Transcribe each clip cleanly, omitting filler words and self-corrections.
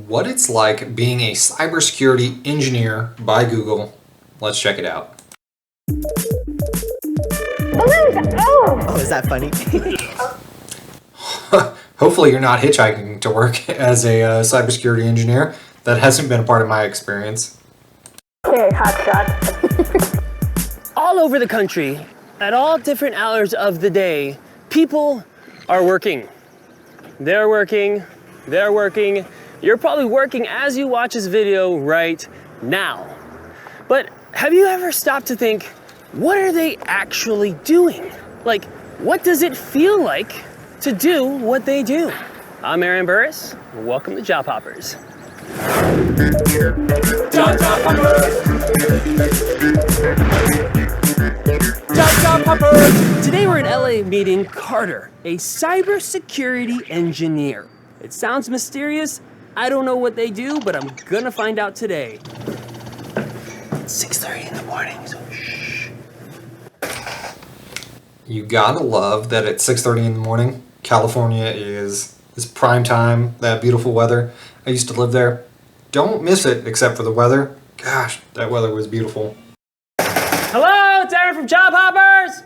what it's like being a cybersecurity engineer by Google. Let's check it out. Oh, is that funny? Hopefully you're not hitchhiking to work as a cybersecurity engineer. That hasn't been a part of my experience. Okay, hotshot. All over the country, at all different hours of the day, people are working. They're working. You're probably working as you watch this video right now. But have you ever stopped to think, what are they actually doing? Like, what does it feel like to do what they do? I'm Aaron Burris. Welcome to Job Hoppers. Job Hoppers! Today we're in LA meeting Carter, a cybersecurity engineer. It sounds mysterious. I don't know what they do, but I'm gonna find out today. It's 6:30 in the morning, so shh. You gotta love that at 6:30 in the morning, California is prime time, that beautiful weather. I used to live there. Don't miss it except for the weather. Gosh, that weather was beautiful. Hello, it's Aaron from Job Hoppers!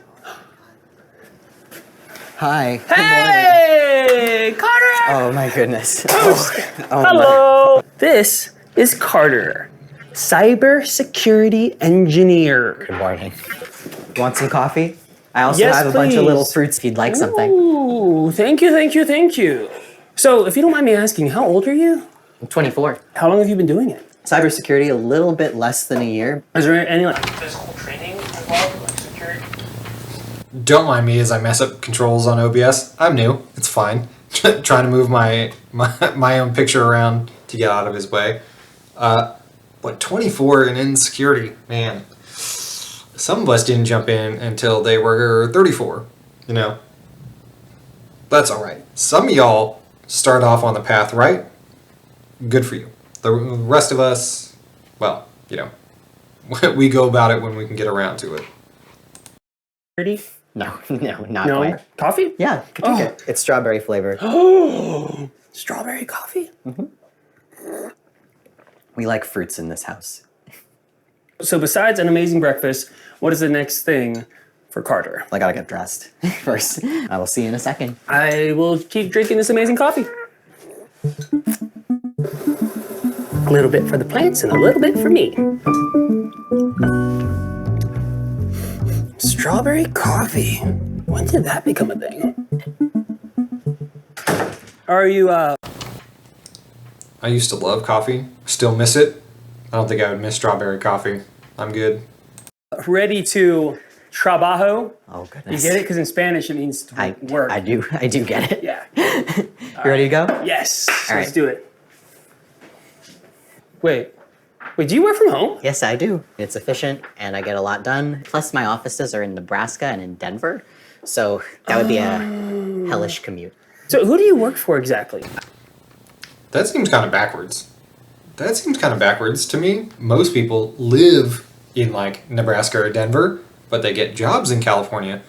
Hi. Good Hey, Carter! morning. Oh my goodness. Hello! This is Carter, cybersecurity engineer. Good morning. Want some coffee? I also Yes, have a bunch of please. little fruits if you'd like something. Ooh, thank you. So, if you don't mind me asking, how old are you? I'm 24. How long have you been doing it? Cybersecurity, a little bit less than a year. Is there any physical training involved, like security? Don't mind me as I mess up controls on OBS. I'm new. It's fine. Trying to move my own picture around to get out of his way. But 24 and in security, man. Some of us didn't jump in until they were 34, you know. That's all right. Some of y'all start off on the path right. Good for you. The rest of us, well, you know, we go about it when we can get around to it. No, not No? quite. Coffee? Yeah, could take it. It's strawberry flavored. Oh, strawberry coffee? We like fruits in this house. So besides an amazing breakfast, what is the next thing for Carter? I gotta get dressed first. I will see you in a second. I will keep drinking this amazing coffee. A little bit for the plants and a little bit for me. Strawberry coffee. When did that become a thing? Are you, I used to love coffee. Still miss it. I don't think I would miss strawberry coffee. I'm good. ready to trabajo? Oh You goodness. get it? Because in Spanish it means to work. I do get it. Yeah. You ready to go? Yes. All Let's right. do it. Wait, do you work from home? Yes, I do. It's efficient and I get a lot done. Plus my offices are in Nebraska and in Denver. So that would be a hellish commute. So who do you work for exactly? That seems kind of backwards. That seems kind of backwards to me. Most people live in like Nebraska or Denver, but they get jobs in California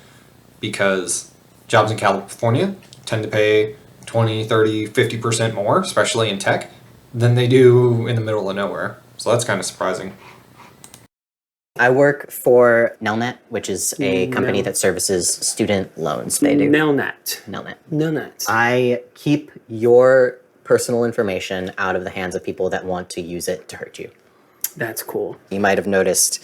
because jobs in California tend to pay 20, 30, 50% more, especially in tech, than they do in the middle of nowhere. So that's kind of surprising. I work for Nelnet, which is a company that services student loans. They do. Nelnet. Nelnet. I keep your personal information out of the hands of people that want to use it to hurt you. That's cool. You might have noticed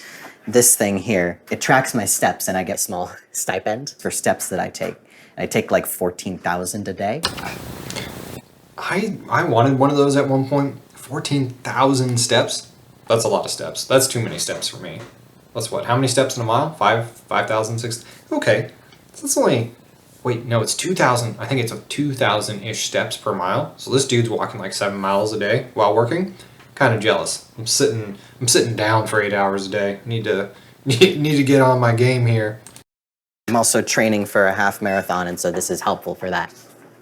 this thing here. It tracks my steps and I get a small stipend for steps that I take. I take like 14,000 a day. I wanted one of those at one point. 14,000 steps? That's a lot of steps. That's too many steps for me. That's what? How many steps in a mile? 5,000, 6? Okay. So that's only... Wait, no, it's 2,000. I think it's 2,000-ish steps per mile. So this dude's walking like 7 miles a day while working. Kind of jealous. I'm sitting down for 8 hours a day. Need to get on my game here. I'm also training for a half marathon, and so this is helpful for that.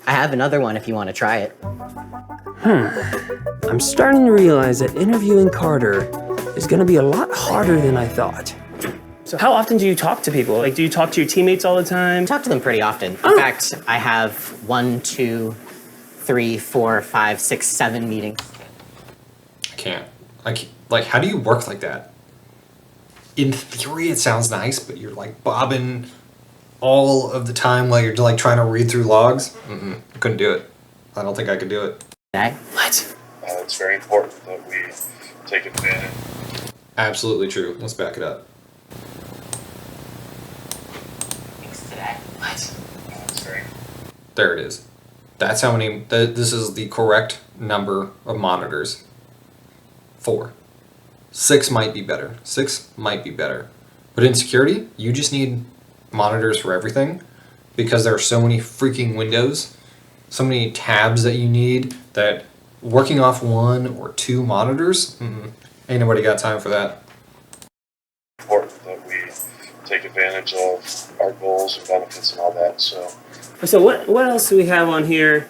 I have another one if you want to try it. I'm starting to realize that interviewing Carter is going to be a lot harder than I thought. So how often do you talk to people? Like, do you talk to your teammates all the time? I talk to them pretty often. In fact, I have 1, 2, 3, 4, 5, 6, 7 meetings. Can't. Like, how do you work like that? In theory, it sounds nice, but you're like bobbing all of the time while you're like trying to read through logs. I couldn't do it. I don't think I could do it. What? It's very important that we take advantage. Absolutely true. Let's back it up. What? It's very There it is. That's how many. This is the correct number of monitors. 4. 6 might be better. 6 might be better. But in security, you just need monitors for everything because there are so many freaking windows, so many tabs that you need that working off 1 or 2 monitors, ain't nobody got time for that. important that we take advantage of our goals and benefits and all that. So what else do we have on here?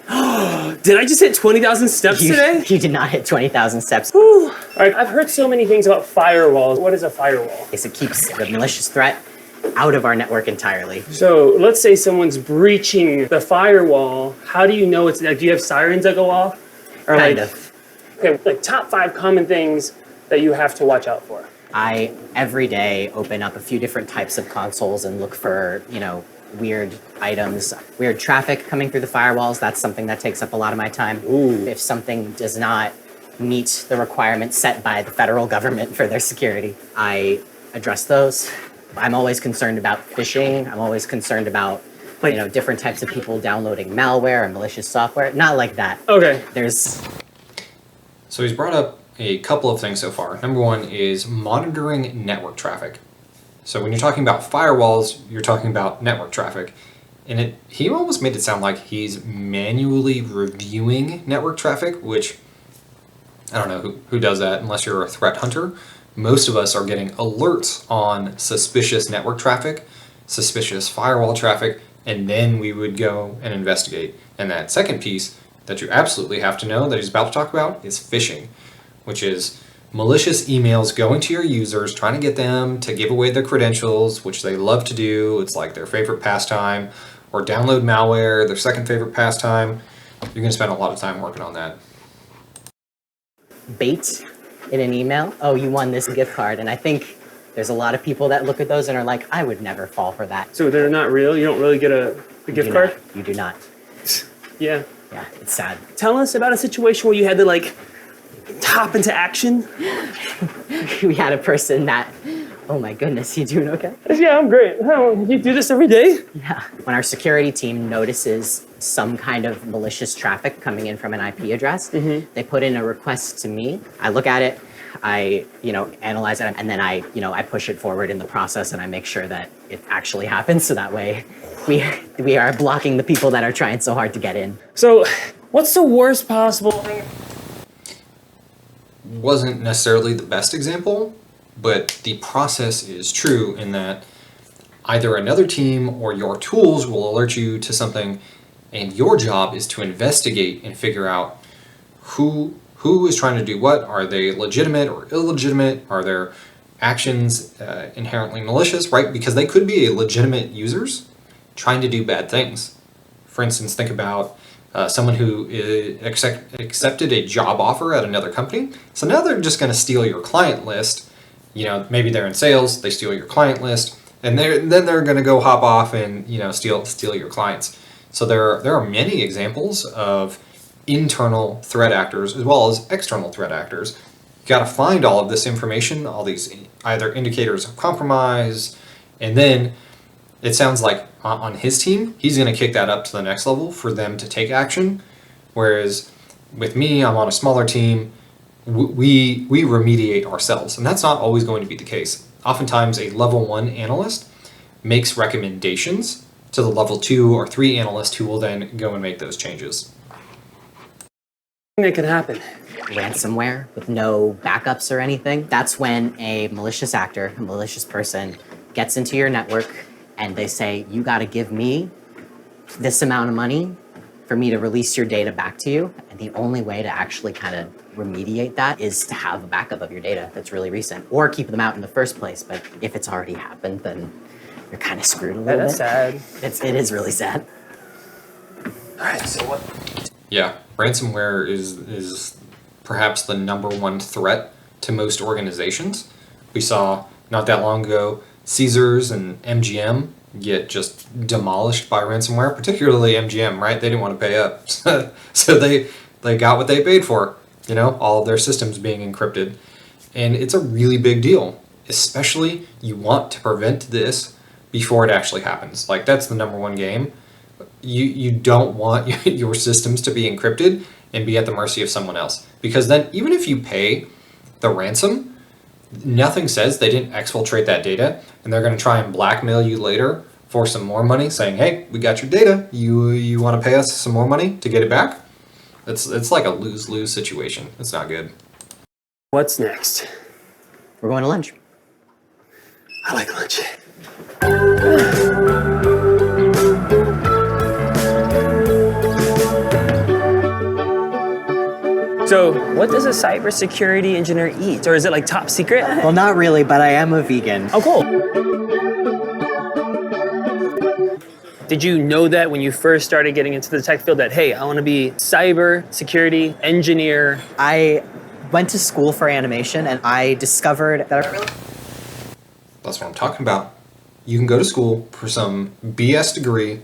Did I just hit 20,000 steps today? You did not hit 20,000 steps. Whew. All right, I've heard so many things about firewalls. What is a firewall? It keeps the malicious threat out of our network entirely. So let's say someone's breaching the firewall. How do you know it's like? Do you have sirens that go off? Or Kind like, of. Okay, like top 5 common things that you have to watch out for. I, every day, open up a few different types of consoles and look for, weird items, weird traffic coming through the firewalls. That's something that takes up a lot of my time. If something does not meet the requirements set by the federal government for their security, I address those. I'm always concerned about phishing. I'm always concerned about, different types of people downloading malware and malicious software. Not like that. Okay. So he's brought up a couple of things so far. Number 1 is monitoring network traffic. So when you're talking about firewalls, you're talking about network traffic. And he almost made it sound like he's manually reviewing network traffic, which I don't know who does that unless you're a threat hunter. Most of us are getting alerts on suspicious network traffic, suspicious firewall traffic, and then we would go and investigate. And that second piece that you absolutely have to know that he's about to talk about is phishing, which is malicious emails going to your users, trying to get them to give away their credentials, which they love to do. It's like their favorite pastime, or download malware, their second favorite pastime. You're going to spend a lot of time working on that. Bait in an email. Oh, you won this gift card. And I think there's a lot of people that look at those and are like, I would never fall for that. So they're not real? You don't really get a gift card? You do not. Yeah. Yeah, it's sad. Tell us about a situation where you had to like hop into action. We had a person that, oh my goodness, you doing okay? Yeah, I'm great. Oh, you do this every day? Yeah. When our security team notices some kind of malicious traffic coming in from an IP address, they put in a request to me. I look at it, I, analyze it, and then I push it forward in the process and I make sure that it actually happens. So that way we are blocking the people that are trying so hard to get in. So what's the worst possible thing? Wasn't necessarily the best example, but the process is true in that either another team or your tools will alert you to something, and your job is to investigate and figure out who is trying to do what. Are they legitimate or illegitimate? Are their actions inherently malicious, right? Because they could be legitimate users trying to do bad things. For instance, think about someone who accepted a job offer at another company. So now they're just going to steal your client list. Maybe they're in sales, they steal your client list, and then they're going to go hop off and steal your clients. So there are many examples of internal threat actors as well as external threat actors. You got to find all of this information, all these either indicators of compromise, and then it sounds like on his team, he's going to kick that up to the next level for them to take action. Whereas with me, I'm on a smaller team. We remediate ourselves, and that's not always going to be the case. Oftentimes, a level 1 analyst makes recommendations to the level 2 or 3 analyst who will then go and make those changes. That could happen. Ransomware with no backups or anything. That's when a malicious actor, a malicious person, gets into your network and they say, you got to give me this amount of money for me to release your data back to you. And the only way to actually kind of remediate that is to have a backup of your data that's really recent, or keep them out in the first place. But if it's already happened, then you're kind of screwed a little That's bit. sad. It is really sad. All right, so what? Yeah, ransomware is perhaps the number one threat to most organizations. We saw not that long ago Caesars and MGM get just demolished by ransomware, particularly MGM, right? They didn't want to pay up. So they got what they paid for, all of their systems being encrypted. And it's a really big deal, especially you want to prevent this before it actually happens. Like, that's the number one game. You don't want your systems to be encrypted and be at the mercy of someone else. Because then even if you pay the ransom, nothing says they didn't exfiltrate that data, and they're going to try and blackmail you later for some more money, saying, hey, we got your data. You want to pay us some more money to get it back? It's like a lose-lose situation. It's not good. What's next? We're going to lunch. I like lunch. So, what does a cybersecurity engineer eat? Or is it like top secret? Well, not really, but I am a vegan. Oh, cool. Did you know that when you first started getting into the tech field that, hey, I want to be cybersecurity engineer? I went to school for animation, and I discovered that That's what I'm talking about. You can go to school for some BS degree,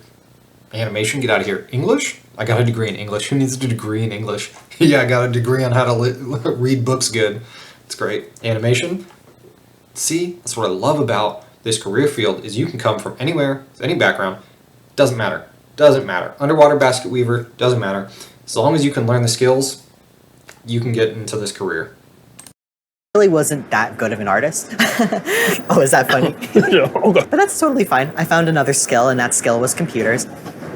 animation, get out of here. English? I got a degree in English. Who needs a degree in English? Yeah, I got a degree on how to read books good. It's great. Animation? See, that's what I love about this career field is you can come from anywhere, any background. Doesn't matter. Doesn't matter. Underwater basket weaver, doesn't matter. As long as you can learn the skills, you can get into this career. really wasn't that good of an artist. Oh, is that funny? Okay. But that's totally fine. I found another skill, and that skill was computers.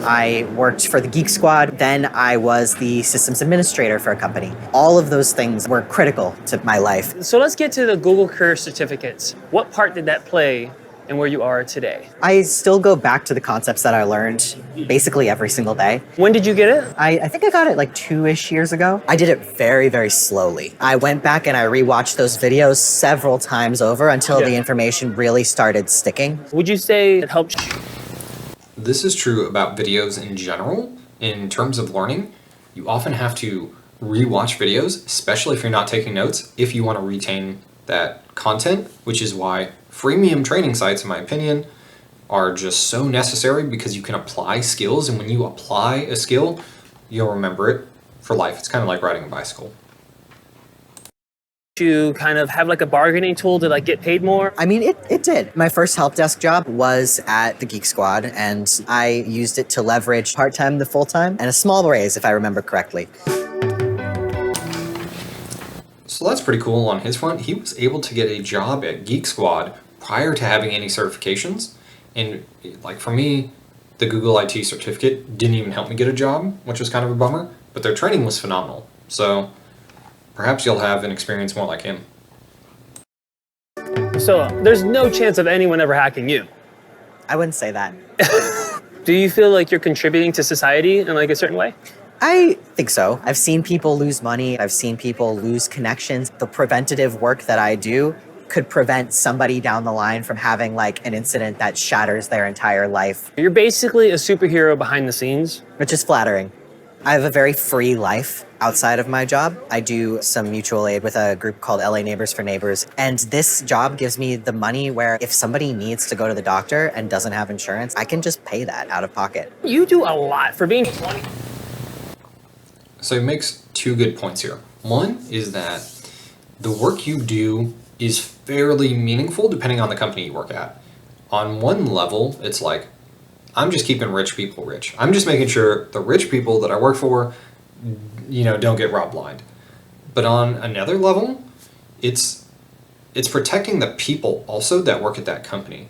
I worked for the Geek Squad, then I was the systems administrator for a company. All of those things were critical to my life. So let's get to the Google Career Certificates. What part did that play in where you are today? I still go back to the concepts that I learned basically every single day. When did you get it? I think I got it like 2-ish years ago. I did it very, very slowly. I went back and I rewatched those videos several times over until the information really started sticking. Would you say it helped? This is true about videos in general. In terms of learning, you often have to rewatch videos, especially if you're not taking notes, if you want to retain that content, which is why freemium training sites, in my opinion, are just so necessary because you can apply skills, and when you apply a skill, you'll remember it for life. It's kind of like riding a bicycle. You kind of have like a bargaining tool to like get paid more? I mean, it did. My first help desk job was at the Geek Squad, and I used it to leverage part-time to full-time, and a small raise, if I remember correctly. So that's pretty cool on his front. He was able to get a job at Geek Squad prior to having any certifications. And like for me, the Google IT certificate didn't even help me get a job, which was kind of a bummer, but their training was phenomenal. So perhaps you'll have an experience more like him. So there's no chance of anyone ever hacking you. I wouldn't say that. Do you feel like you're contributing to society in like a certain way? I think so. I've seen people lose money. I've seen people lose connections. The preventative work that I do could prevent somebody down the line from having like an incident that shatters their entire life. You're basically a superhero behind the scenes. Which is flattering. I have a very free life outside of my job. I do some mutual aid with a group called LA Neighbors for Neighbors. And this job gives me the money where if somebody needs to go to the doctor and doesn't have insurance, I can just pay that out of pocket. You do a lot for being 20. So he makes two good points here. One is that the work you do is fairly meaningful depending on the company you work at. On one level, it's like, I'm just keeping rich people rich. I'm just making sure the rich people that I work for, don't get robbed blind. But on another level, it's protecting the people also that work at that company,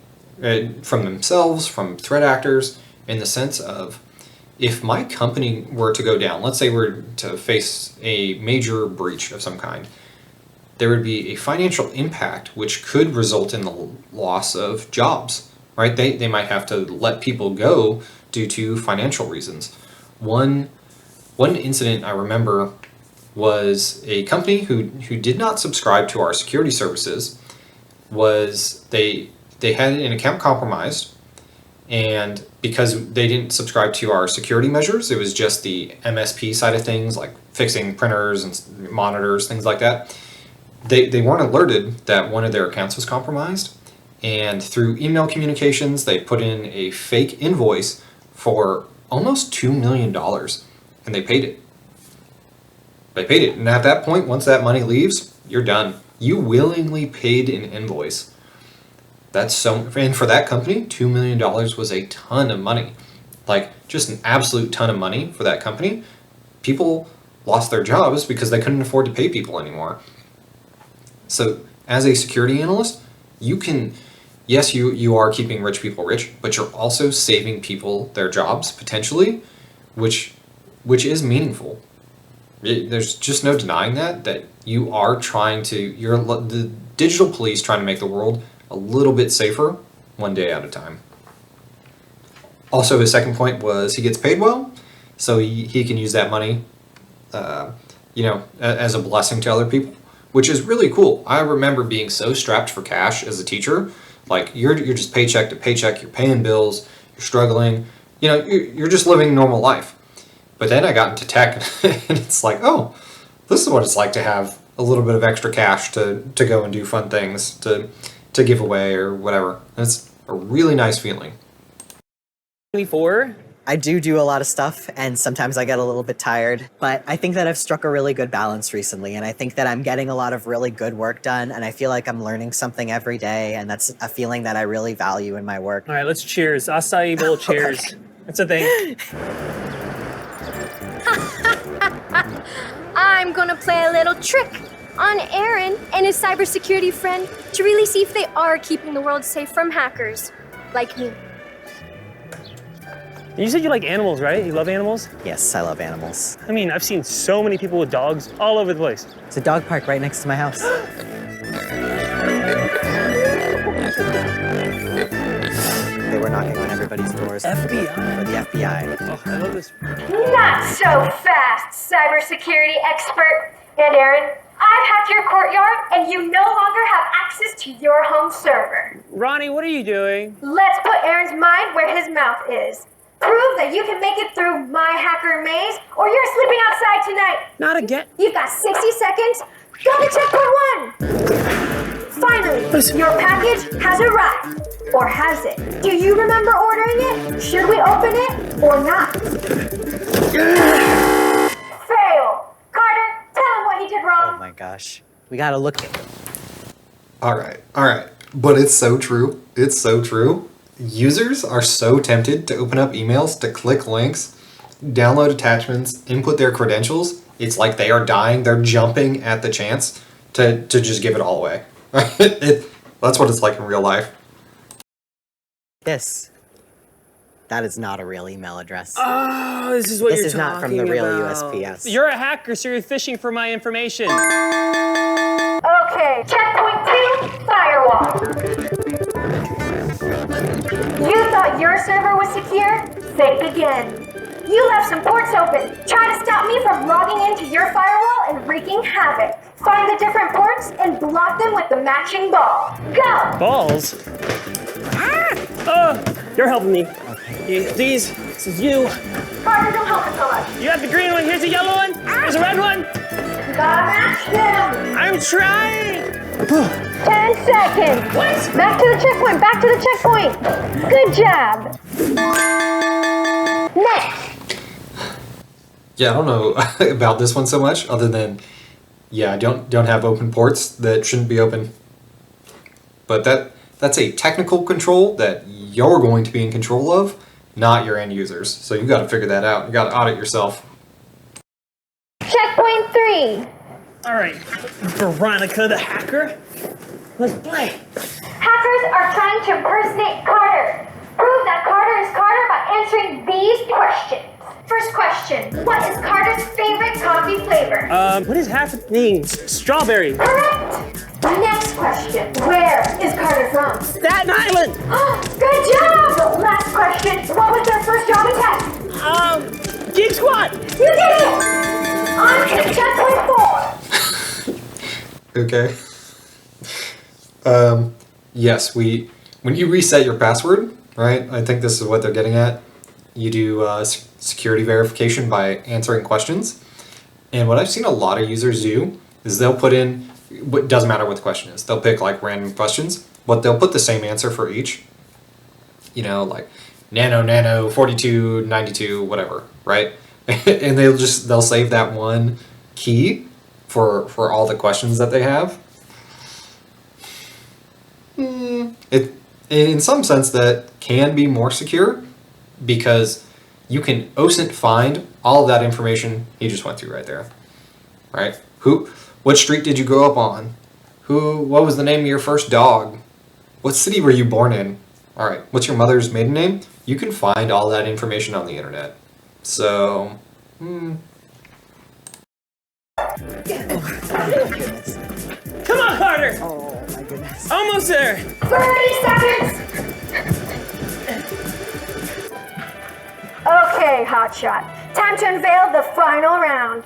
from themselves, from threat actors, in the sense of, if my company were to go down, let's say we're to face a major breach of some kind, there would be a financial impact which could result in the loss of jobs, right? They might have to let people go due to financial reasons. One incident I remember was a company who did not subscribe to our security services. Was they had an account compromised, And because they didn't subscribe to our security measures, it was just the MSP side of things, like fixing printers and monitors, things like that. They weren't alerted that one of their accounts was compromised. And through email communications, they put in a fake invoice for almost $2 million, and they paid it. They paid it. And at that point, once that money leaves, you're done. You willingly paid an invoice. That's so, and for that company, $2 million was a ton of money. Like, just an absolute ton of money for that company. People lost their jobs because they couldn't afford to pay people anymore. So, as a security analyst, you can, yes, you are keeping rich people rich, but you're also saving people their jobs, potentially, which is meaningful. There's just no denying that you are trying to, you're the digital police trying to make the world a little bit safer, one day at a time. Also, his second point was he gets paid well, so he can use that money, as a blessing to other people, which is really cool. I remember being so strapped for cash as a teacher. Like, you're just paycheck to paycheck, you're paying bills, you're struggling, you're just living normal life. But then I got into tech, and it's like, oh, this is what it's like to have a little bit of extra cash to go and do fun things, to give away or whatever. It's a really nice feeling. 24? I do a lot of stuff, and sometimes I get a little bit tired, but I think that I've struck a really good balance recently, and I think that I'm getting a lot of really good work done, and I feel like I'm learning something every day, and that's a feeling that I really value in my work. All right, let's cheers. Acai bowl cheers. Okay. That's a thing. I'm gonna play a little trick on Aaron and his cybersecurity friend to really see if they are keeping the world safe from hackers like me. You said you like animals, right? You love animals? Yes, I love animals. I mean, I've seen so many people with dogs all over the place. It's a dog park right next to my house. They were knocking on everybody's doors. FBI? For the FBI. Oh, I love this. Not so fast, cybersecurity expert. And Aaron, I've hacked your courtyard, and you no longer have access to your home server. Ronnie, what are you doing? Let's put Aaron's mind where his mouth is. Prove that you can make it through my hacker maze, or you're sleeping outside tonight. Not again. You've got 60 seconds. Go to checkpoint 1. Finally, your package has arrived. Or has it? Do you remember ordering it? Should we open it or not? Fail. Carter, tell him what he did Oh wrong. my gosh. We gotta look. All right. But it's so true. It's so true. Users are so tempted to open up emails, to click links, download attachments, input their credentials. It's like they are dying. They're jumping at the chance to just give it all away. That's what it's like in real life. That is not a real email address. Oh, this is what This you're is not from the talking real about. USPS. You're a hacker, so you're fishing for my information. Okay, checkpoint 2, firewall. You thought your server was secure? Think again. You left some ports open. Try to stop me from logging into your firewall and wreaking havoc. Find the different ports and block them with the matching ball. Go! Balls? Oh, you're helping me. These, this is you. Carter, don't help us so much. You have the green one, here's a yellow one, here's a red one. You gotta match them. I'm trying. 10 seconds. What? Back to the checkpoint. Back to the checkpoint. Good job. Next. Yeah, I don't know about this one so much, other than, I don't have open ports that shouldn't be open. But that's a technical control that you're going to be in control of, not your end users. So you got to figure that out. You got to audit yourself. Checkpoint 3. All right, Veronica the hacker, let's play. Hackers are trying to impersonate Carter. Prove that Carter is Carter by answering these questions. First question, what is Carter's favorite coffee flavor? What is happening? Strawberry. Correct. Next question, where is Carter from? Staten Island. Good job! Last question, what was their first job attack? Geek Squad. You did it! On to checkpoint 4. Okay. Yes, when you reset your password, right? I think this is what they're getting at. You do security verification by answering questions. And what I've seen a lot of users do is they'll put in, what doesn't matter what the question is, they'll pick like random questions, but they'll put the same answer for each. You know, like nano, 4292, whatever, right? And they'll save that one key for all the questions that they have. It, in some sense, that can be more secure because you can OSINT find all of that information he just went through right there, right? What street did you grow up on? What was the name of your first dog? What city were you born in? All right, what's your mother's maiden name? You can find all that information on the internet. So, Come on, Carter! Oh my goodness. Almost there! 30 seconds! Okay, hotshot. Time to unveil the final round.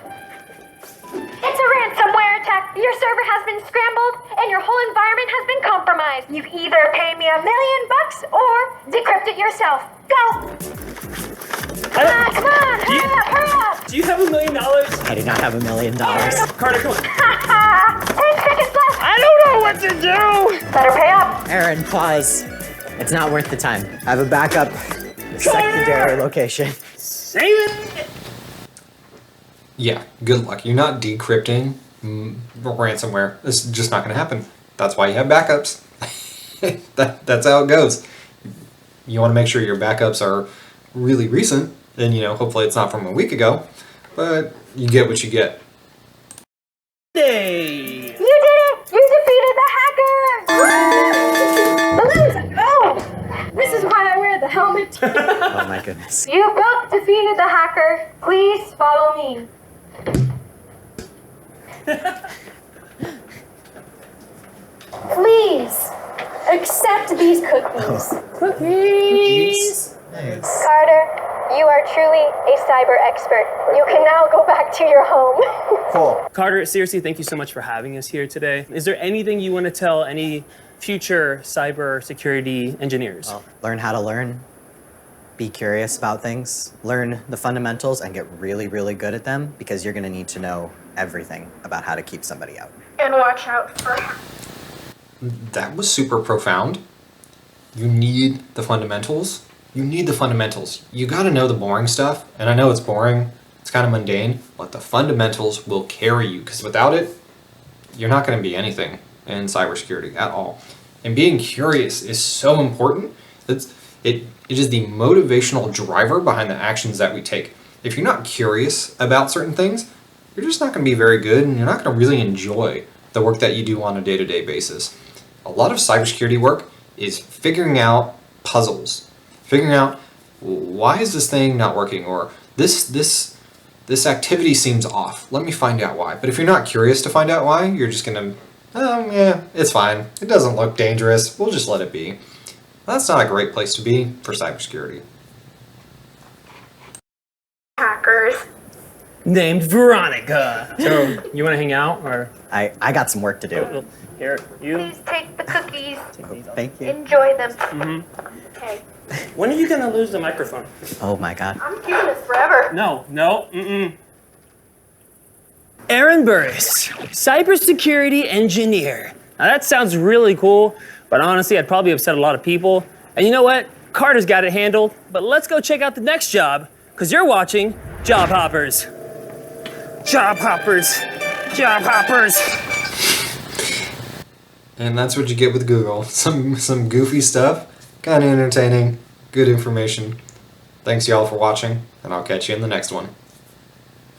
It's a ransomware attack. Your server has been scrambled and your whole environment has been compromised. You either pay me $1 million or decrypt it yourself. Go! Come on, hurry up! Do you have $1 million? I do not have $1 million. Carter, come on. 10 seconds left! I don't know what to do! Better pay up! Aaron, pause. It's not worth the time. I have a backup secondary location. Save it! yeah, good luck. You're not decrypting ransomware. It's just not going to happen. That's why you have backups. That's how it goes. You want to make sure your backups are really recent, and hopefully it's not from a week ago, but you get what you get. Hey! You did it! You defeated the hackers! Balloons! Oh! This is why I wear the helmet. Oh my goodness. You both defeated the hacker. Please follow me. Please accept these cookies. Cookies. Nice. Carter, you are truly a cyber expert. You can now go back to your home. Cool. Carter, seriously, thank you so much for having us here today. Is there anything you want to tell any future cybersecurity engineers? Well, learn how to learn. Be curious about things. Learn the fundamentals and get really, really good at them because you're going to need to know everything about how to keep somebody out. And watch out for... That was super profound. You need the fundamentals. You need the fundamentals. You got to know the boring stuff. And I know it's boring. It's kind of mundane. But the fundamentals will carry you. Because without it, you're not going to be anything in cybersecurity at all. And being curious is so important. It is the motivational driver behind the actions that we take. If you're not curious about certain things, you're just not going to be very good, and you're not going to really enjoy the work that you do on a day-to-day basis. A lot of cybersecurity work is figuring out puzzles, figuring out why is this thing not working, or this activity seems off. Let me find out why. But if you're not curious to find out why, you're just going to, yeah, it's fine. It doesn't look dangerous. We'll just let it be. That's not a great place to be for cybersecurity. Hackers. Named Veronica. So, you want to hang out, or? I got some work to do. Here, you. Please take the cookies. Thank you. Enjoy them. Okay. When are you going to lose the microphone? Oh my god. I'm keeping this forever. No. Aaron Burris, cybersecurity engineer. Now that sounds really cool, but honestly, I'd probably upset a lot of people. And you know what? Carter's got it handled, but let's go check out the next job, because you're watching Job Hoppers. Job Hoppers. Job Hoppers. And that's what you get with Google. Some goofy stuff, kind of entertaining, good information. Thanks y'all for watching, and I'll catch you in the next one.